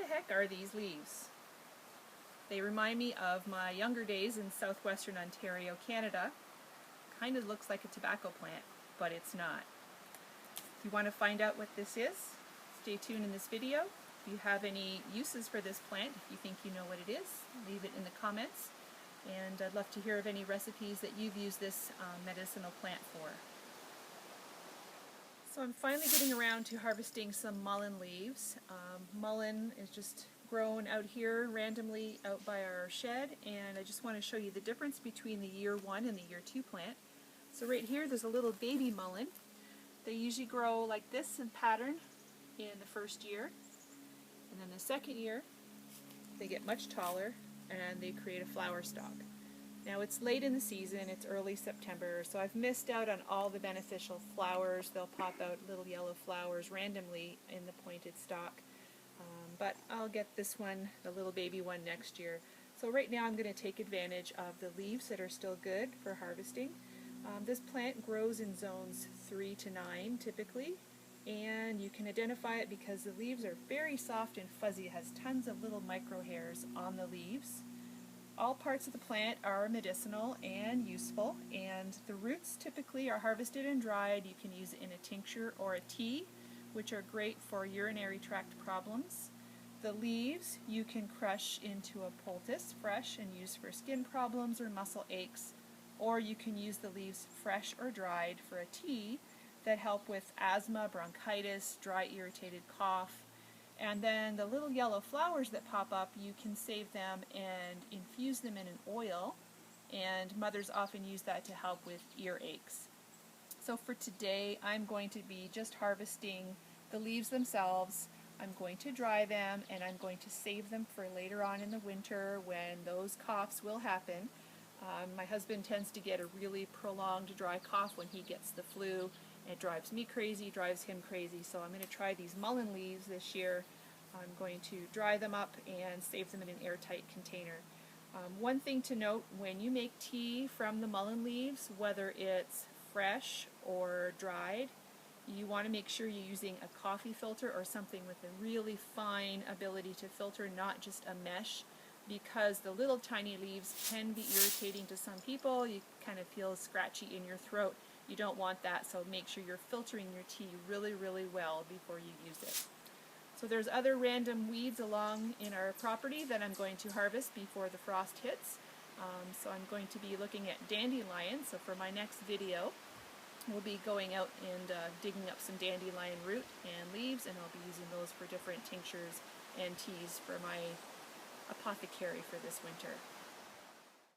the heck are these leaves? They remind me of my younger days in southwestern Ontario, Canada. Kind of looks like a tobacco plant, but it's not. If you want to find out what this is, stay tuned in this video. If you have any uses for this plant, if you think you know what it is, leave it in the comments. And I'd love to hear of any recipes that you've used this medicinal plant for. So I'm finally getting around to harvesting some mullein leaves. Mullein is just grown out here randomly out by our shed, and I just want to show you the difference between the year 1 and the year 2 plant. So right here there's a little baby mullein. They usually grow like this in pattern in the first year, and then the second year they get much taller and they create a flower stalk. Now it's late in the season, it's early September, so I've missed out on all the beneficial flowers. They'll pop out little yellow flowers randomly in the pointed stalk. But I'll get this one, the little baby one, next year. So right now I'm going to take advantage of the leaves that are still good for harvesting. This plant grows in zones 3 to 9 typically, and you can identify it because the leaves are very soft and fuzzy. It has tons of little micro hairs on the leaves. All parts of the plant are medicinal and useful, and the roots typically are harvested and dried. You can use it in a tincture or a tea, which are great for urinary tract problems. The leaves you can crush into a poultice fresh and use for skin problems or muscle aches, or you can use the leaves fresh or dried for a tea that help with asthma, bronchitis, dry irritated cough. And then the little yellow flowers that pop up, you can save them and infuse them in an oil, and mothers often use that to help with ear aches. So for today I'm going to be just harvesting the leaves themselves. I'm going to dry them and I'm going to save them for later on in the winter when those coughs will happen. My husband tends to get a really prolonged dry cough when he gets the flu. It drives me crazy, drives him crazy, so I'm going to try these mullein leaves this year. I'm going to dry them up and save them in an airtight container. One thing to note, when you make tea from the mullein leaves, whether it's fresh or dried, you want to make sure you're using a coffee filter or something with a really fine ability to filter, not just a mesh, because the little tiny leaves can be irritating to some people. You kind of feel scratchy in your throat. You don't want that, so make sure you're filtering your tea really, really well before you use it. So there's other random weeds along in our property that I'm going to harvest before the frost hits. So I'm going to be looking at dandelions. So for my next video, we'll be going out and digging up some dandelion root and leaves, and I'll be using those for different tinctures and teas for my apothecary for this winter.